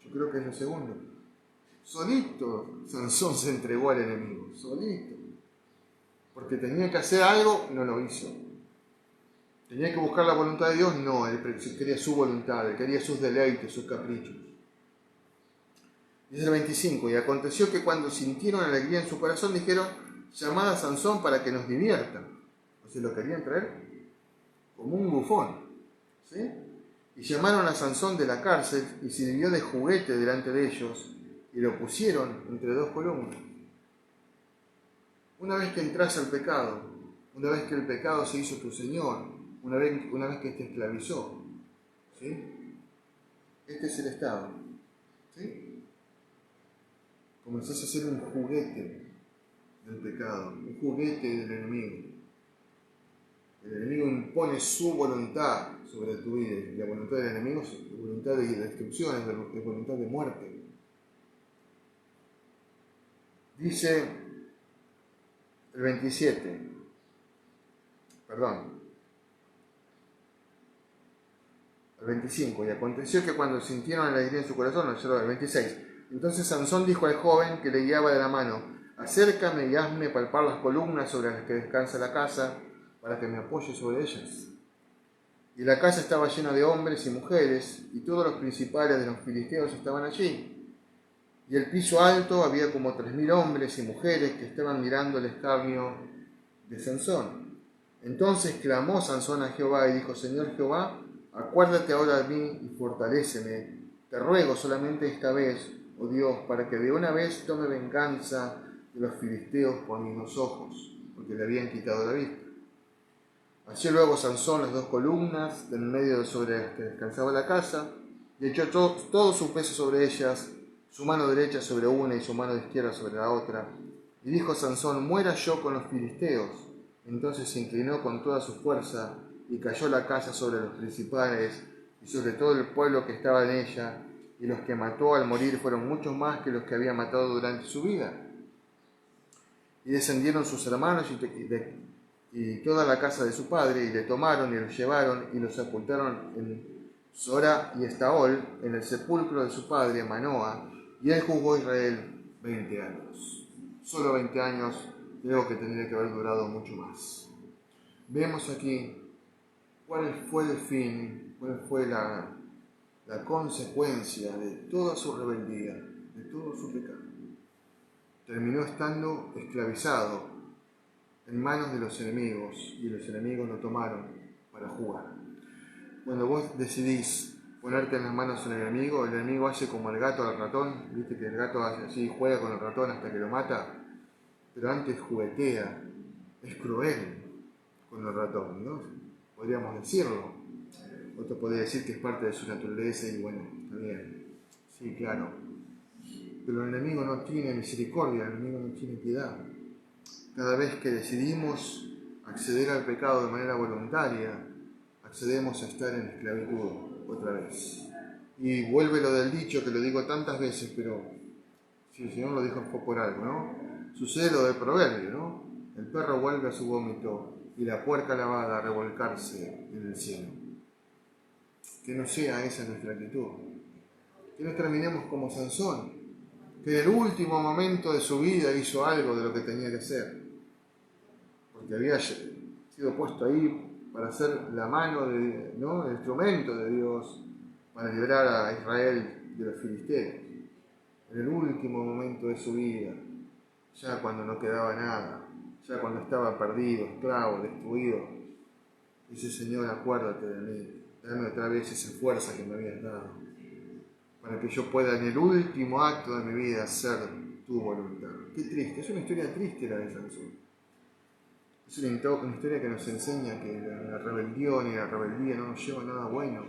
Yo creo que es lo segundo. Solito Sansón se entregó al enemigo, solito. Porque tenía que hacer algo, no lo hizo. Tenía que buscar la voluntad de Dios, no, él quería su voluntad, él quería sus deleites, sus caprichos. Dice el 25, y aconteció que cuando sintieron alegría en su corazón, dijeron, llamad a Sansón para que nos divierta. O sea, lo querían traer como un bufón, ¿sí? Y llamaron a Sansón de la cárcel y sirvió de juguete delante de ellos y lo pusieron entre dos columnas. Una vez que entras al pecado, una vez que el pecado se hizo tu Señor, una vez que te esclavizó, ¿sí? Este es el estado, ¿sí? Comenzás a ser un juguete del pecado, un juguete del enemigo. El enemigo impone su voluntad sobre tu vida, y la voluntad del enemigo es voluntad de destrucción, es voluntad de muerte. Dice el 27, el 25, y aconteció que cuando sintieron alegría en su corazón, el 26, entonces Sansón dijo al joven que le guiaba de la mano, acércame y hazme palpar las columnas sobre las que descansa la casa, para que me apoye sobre ellas. Y la casa estaba llena de hombres y mujeres, y todos los principales de los filisteos estaban allí. Y el piso alto había como 3.000 hombres y mujeres que estaban mirando el escarnio de Sansón. Entonces clamó Sansón a Jehová y dijo, Señor Jehová, acuérdate ahora de mí y fortaléceme. Te ruego solamente esta vez, oh Dios, para que de una vez tome venganza de los filisteos por mis dos ojos, porque le habían quitado la vista. Halló luego Sansón las dos columnas del medio sobre las que descansaba la casa, y echó todo su peso sobre ellas, su mano derecha sobre una y su mano izquierda sobre la otra. Y dijo Sansón, muera yo con los filisteos. Entonces se inclinó con toda su fuerza, y cayó la casa sobre los principales, y sobre todo el pueblo que estaba en ella, y los que mató al morir fueron muchos más que los que había matado durante su vida. Y descendieron sus hermanos y toda la casa de su padre, y le tomaron y lo llevaron y lo sepultaron en Sora y Estaol, en el sepulcro de su padre Manoa, y él juzgó a Israel 20 años. Solo 20 años, creo que tendría que haber durado mucho más. Vemos aquí cuál fue el fin, cuál fue la consecuencia de toda su rebeldía, de todo su pecado. Terminó estando esclavizado en manos de los enemigos, y los enemigos lo tomaron para jugar. Cuando vos decidís ponerte en las manos del enemigo, el enemigo hace como el gato al ratón, viste que el gato hace así, juega con el ratón hasta que lo mata, pero antes juguetea, es cruel con el ratón, ¿no? Podríamos decirlo. Otro podría decir que es parte de su naturaleza y bueno, está bien. Sí, claro. Pero el enemigo no tiene misericordia, el enemigo no tiene piedad. Cada vez que decidimos acceder al pecado de manera voluntaria, accedemos a estar en esclavitud otra vez. Y vuelve lo del dicho, que lo digo tantas veces, pero si el Señor lo dijo fue por algo, ¿no? Sucede lo del proverbio, ¿no? El perro vuelve a su vómito y la puerca lavada a revolcarse en el cielo. Que no sea esa nuestra actitud. Que no terminemos como Sansón, que en el último momento de su vida hizo algo de lo que tenía que hacer. que había sido puesto ahí para ser la mano, ¿no?, el instrumento de Dios para librar a Israel de los filisteos. En el último momento de su vida, ya cuando no quedaba nada, ya cuando estaba perdido, esclavo, destruido, dice: Señor, acuérdate de mí, dame otra vez esa fuerza que me habías dado, para que yo pueda en el último acto de mi vida hacer tu voluntad. Qué triste, es una historia triste la de Sansón. Es una historia que nos enseña que la rebelión y la rebeldía no nos lleva a nada bueno,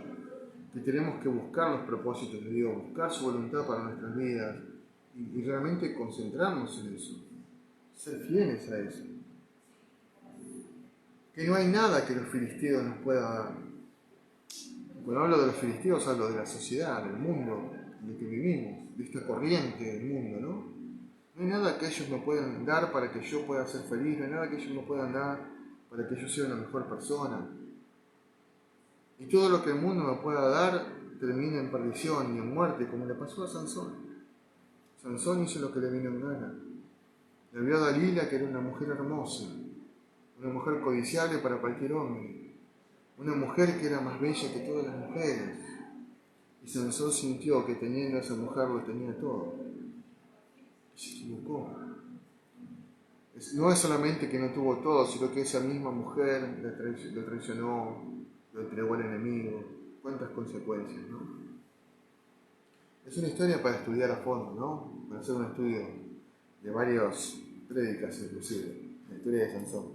que tenemos que buscar los propósitos de Dios, buscar su voluntad para nuestras vidas y realmente concentrarnos en eso, ser fieles a eso. Que no hay nada que los filisteos nos puedan dar. Cuando hablo de los filisteos hablo de la sociedad, del mundo en el que vivimos, de esta corriente del mundo, ¿no? No hay nada que ellos me puedan dar para que yo pueda ser feliz, no hay nada que ellos me puedan dar para que yo sea una mejor persona. Y todo lo que el mundo me pueda dar termina en perdición y en muerte, como le pasó a Sansón. Sansón hizo lo que le vino en gana. Le vio a Dalila, que era una mujer hermosa, una mujer codiciable para cualquier hombre, una mujer que era más bella que todas las mujeres. Y Sansón sintió que teniendo a esa mujer lo tenía todo. Y se equivocó. No es solamente que no tuvo todo, sino que esa misma mujer lo traicionó, lo entregó al enemigo. Cuántas consecuencias, ¿no? Es una historia para estudiar a fondo, ¿no? Para hacer un estudio de varias prédicas, inclusive, la historia de Sansón.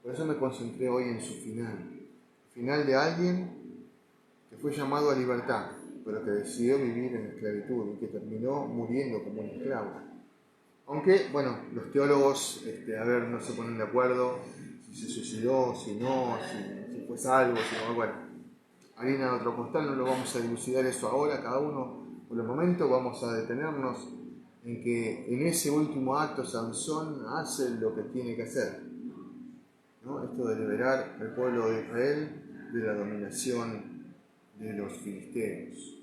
Por eso me concentré hoy en su final. El final de alguien que fue llamado a libertad, pero que decidió vivir en esclavitud y que terminó muriendo como un esclavo. Aunque, bueno, los teólogos, no se ponen de acuerdo si se suicidó, si no, si fue salvo, si no, bueno, harina de otro costal, no lo vamos a dilucidar eso ahora, cada uno por el momento vamos a detenernos en que en ese último acto Sansón hace lo que tiene que hacer, ¿no? Esto de liberar al pueblo de Israel de la dominación de los filisteos.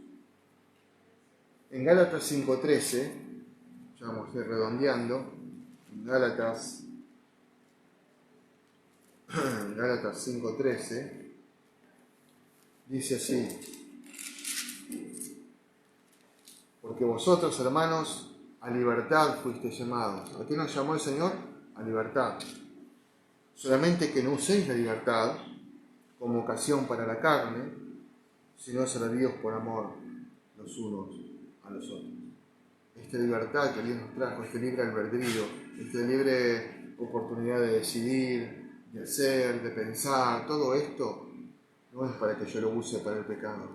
En Gálatas 5:13, ya vamos a ir redondeando, en Gálatas 5:13, dice así: porque vosotros, hermanos, a libertad fuisteis llamados. ¿A qué nos llamó el Señor? A libertad. Solamente que no uséis la libertad como ocasión para la carne, sino servidos por amor los unos a los otros. Esta libertad que Dios nos trajo, este libre albedrío, esta libre oportunidad de decidir, de hacer, de pensar, todo esto no es para que yo lo use para el pecado,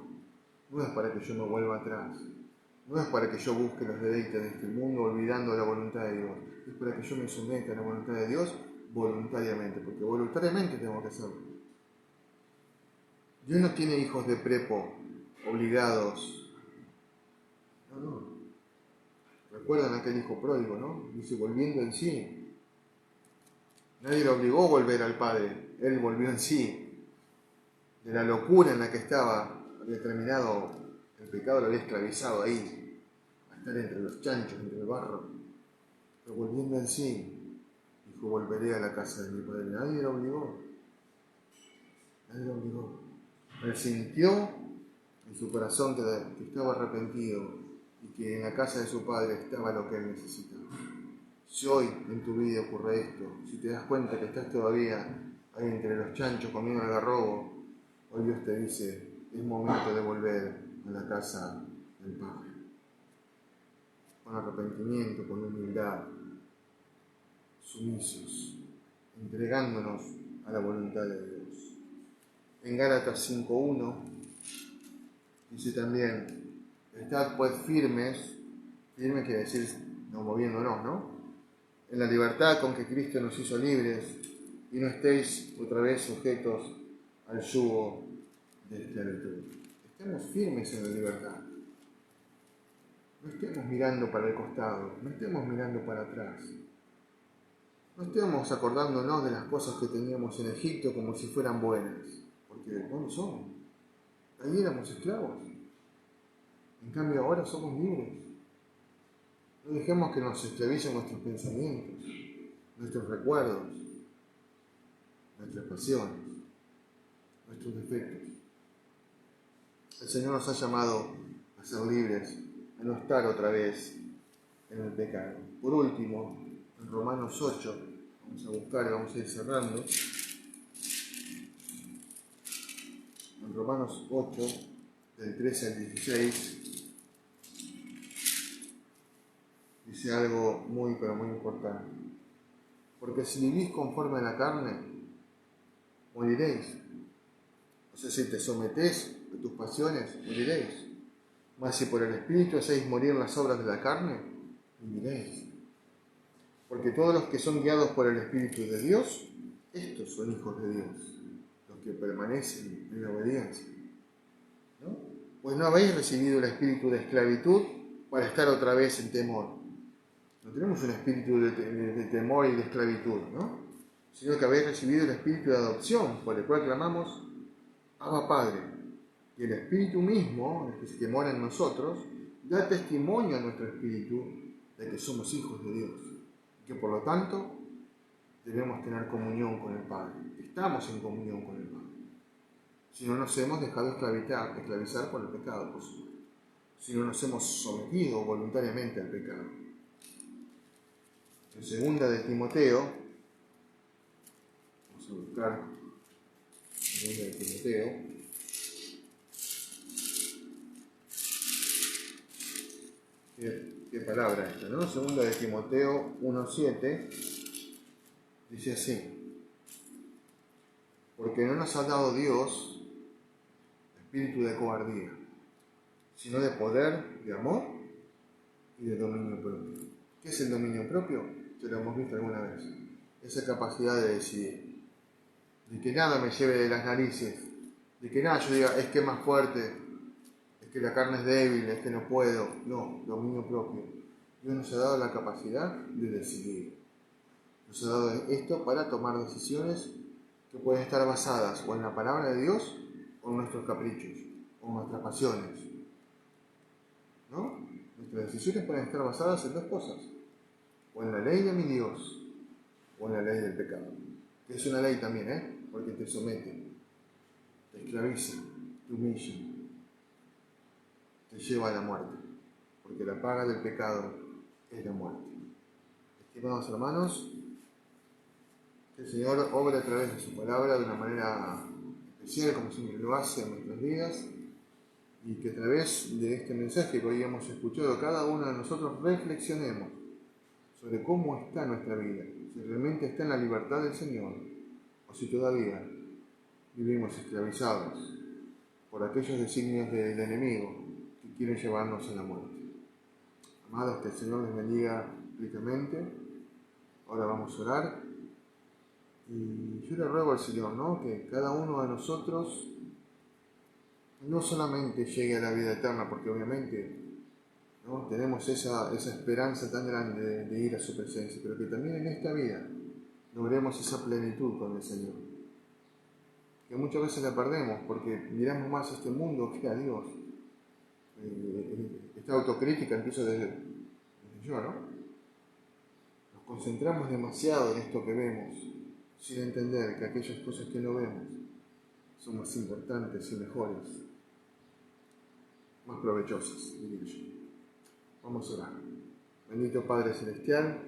no es para que yo me vuelva atrás, no es para que yo busque los deleites de este mundo olvidando la voluntad de Dios, es para que yo me someta a la voluntad de Dios voluntariamente, porque voluntariamente tengo que hacerlo. Dios no tiene hijos de prepo obligados. No. Recuerdan aquel hijo pródigo, ¿no? Dice, volviendo en sí. Nadie lo obligó a volver al padre, él volvió en sí. De la locura en la que estaba, había terminado, el pecado lo había esclavizado ahí, a estar entre los chanchos, entre el barro. Pero volviendo en sí, dijo, volveré a la casa de mi padre. Nadie lo obligó. Nadie lo obligó. Él sintió en su corazón que estaba arrepentido y que en la casa de su padre estaba lo que él necesitaba. Si hoy en tu vida ocurre esto, si te das cuenta que estás todavía ahí entre los chanchos comiendo algarrobo, hoy Dios te dice, es momento de volver a la casa del Padre. Con arrepentimiento, con humildad, sumisos, entregándonos a la voluntad de Dios. En Gálatas 5:1 dice también, estad pues firmes, firme quiere decir no moviéndonos, ¿no? En la libertad con que Cristo nos hizo libres, y no estéis otra vez sujetos al yugo de esclavitud. Estemos firmes en la libertad. No estemos mirando para el costado, no estemos mirando para atrás. No estemos acordándonos de las cosas que teníamos en Egipto como si fueran buenas, porque no lo son. Ahí éramos esclavos. En cambio ahora somos libres. No dejemos que nos esclavicen nuestros pensamientos, nuestros recuerdos. nuestras pasiones, nuestros defectos. El Señor nos ha llamado a ser libres, a no estar otra vez en el pecado. Por último, en Romanos 8, vamos a buscar y vamos a ir cerrando. En Romanos 8, del 13 al 16, dice algo muy, pero muy importante. Porque si vivís conforme a la carne, moriréis. O sea, si te sometés a tus pasiones, moriréis. Mas si por el Espíritu hacéis morir las obras de la carne, viviréis. Porque todos los que son guiados por el Espíritu de Dios, estos son hijos de Dios, los que permanecen en la obediencia. ¿No? Pues no habéis recibido el espíritu de esclavitud para estar otra vez en temor. No tenemos un espíritu de temor y de esclavitud, ¿no? Sino que habéis recibido el espíritu de adopción, por el cual clamamos, Abba Padre. Y el Espíritu mismo, el que mora en nosotros, da testimonio a nuestro espíritu de que somos hijos de Dios. Y que por lo tanto debemos tener comunión con el Padre. Estamos en comunión con el Padre. Si no nos hemos dejado esclavizar por el pecado, por supuesto. Si no nos hemos sometido voluntariamente al pecado. En 2 de Timoteo, vamos a buscar 2 de Timoteo, ¿Qué palabra esta, no? 2 de Timoteo 1:7 dice así: porque no nos ha dado Dios espíritu de cobardía, sino de poder, de amor y de dominio propio. ¿Qué es el dominio propio? Ya lo hemos visto alguna vez. Esa capacidad de decidir, de que nada me lleve de las narices, de que nada yo diga, es que es más fuerte, es que la carne es débil, es que no puedo. No, dominio propio. Dios nos ha dado la capacidad de decidir. Nos ha dado esto para tomar decisiones que pueden estar basadas o en la palabra de Dios o en nuestros caprichos o en nuestras pasiones. ¿No? Nuestras decisiones pueden estar basadas en dos cosas: o en la ley de mi Dios o en la ley del pecado. Que es una ley también, porque te somete, te esclaviza, te humilla, te lleva a la muerte, porque la paga del pecado es la muerte. Estimados hermanos, que el Señor obre a través de su palabra de una manera especial, como siempre lo hace en nuestras vidas, y que a través de este mensaje que hoy hemos escuchado, cada uno de nosotros reflexionemos sobre cómo está nuestra vida, si realmente está en la libertad del Señor, o si todavía vivimos esclavizados por aquellos designios del enemigo que quieren llevarnos a la muerte. Amados, que el Señor les bendiga ricamente. Ahora vamos a orar. Y yo le ruego al Señor, ¿no?, que cada uno de nosotros no solamente llegue a la vida eterna, porque obviamente, ¿no?, tenemos esa esperanza tan grande de ir a su presencia, pero que también en esta vida logremos esa plenitud con el Señor, que muchas veces la perdemos porque miramos más a este mundo que a Dios. Esta autocrítica empiezo desde yo, ¿no? Nos concentramos demasiado en esto que vemos, sin entender que aquellas cosas que no vemos son más importantes y mejores, más provechosas, diría yo. Vamos a orar. Bendito Padre Celestial,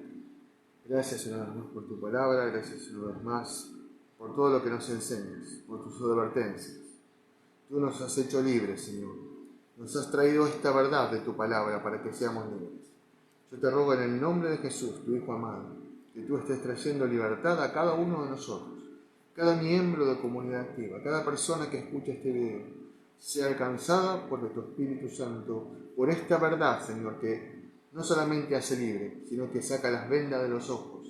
gracias una vez más por tu palabra, gracias una vez más por todo lo que nos enseñas, por tus advertencias. Tú nos has hecho libres, Señor. Nos has traído esta verdad de tu palabra para que seamos libres. Yo te ruego en el nombre de Jesús, tu Hijo amado, que tú estés trayendo libertad a cada uno de nosotros, cada miembro de Comunidad Activa, cada persona que escucha este video, sea alcanzada por tu Espíritu Santo, por esta verdad, Señor, que no solamente hace libre, sino que saca las vendas de los ojos,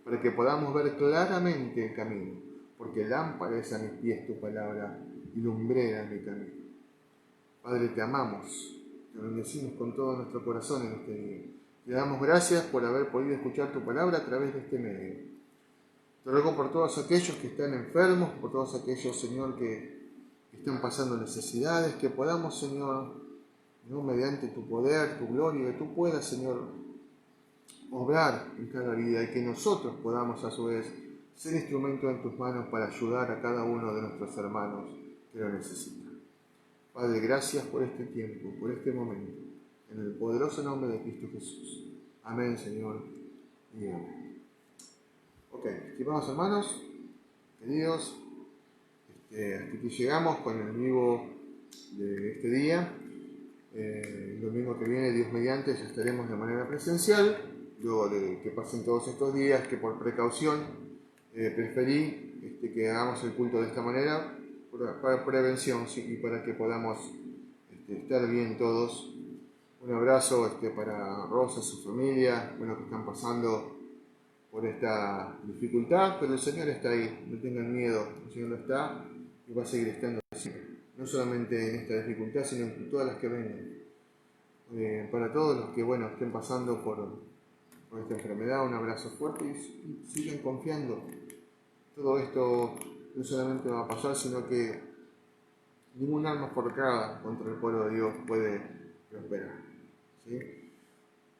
para que podamos ver claramente el camino, porque lámpara es a mis pies tu palabra y lumbrera mi camino. Padre, te amamos, te bendecimos con todo nuestro corazón en este día. Te damos gracias por haber podido escuchar tu palabra a través de este medio. Te ruego por todos aquellos que están enfermos, por todos aquellos, Señor, que están pasando necesidades, que podamos, Señor, ¿no?, mediante tu poder, tu gloria, que tú puedas, Señor, obrar en cada vida y que nosotros podamos a su vez ser instrumento en tus manos para ayudar a cada uno de nuestros hermanos que lo necesita. Padre, gracias por este tiempo, por este momento, en el poderoso nombre de Cristo Jesús. Amén, Señor, y amén. Ok, estimados hermanos, queridos, hasta aquí llegamos con el vivo de este día. El domingo que viene, Dios mediante, ya estaremos de manera presencial, luego de que pasen todos estos días que por precaución preferí que hagamos el culto de esta manera para prevención, ¿sí? Y para que podamos estar bien todos. Un abrazo para Rosa, su familia, que están pasando por esta dificultad, pero el Señor está ahí, no tengan miedo, el Señor está y va a seguir estando siempre, no solamente en esta dificultad, sino en todas las que vengan. Para todos los que estén pasando por esta enfermedad, un abrazo fuerte y sigan confiando. Todo esto no solamente va a pasar, sino que ningún arma forjada contra el pueblo de Dios puede prosperar. ¿Sí?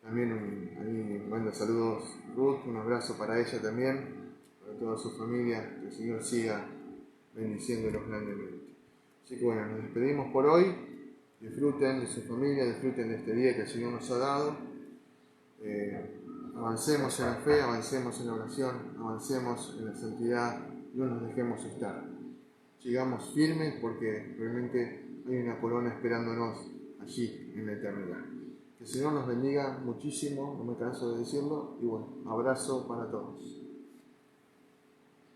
También ahí manda saludos Ruth, un abrazo para ella también, para toda su familia, que el Señor siga bendiciéndolos grandemente. Así que nos despedimos por hoy. Disfruten de su familia, disfruten de este día que el Señor nos ha dado. Avancemos en la fe, avancemos en la oración, avancemos en la santidad, no nos dejemos estar. Sigamos firmes porque realmente hay una corona esperándonos allí en la eternidad. Que el Señor nos bendiga muchísimo, no me canso de decirlo, y abrazo para todos.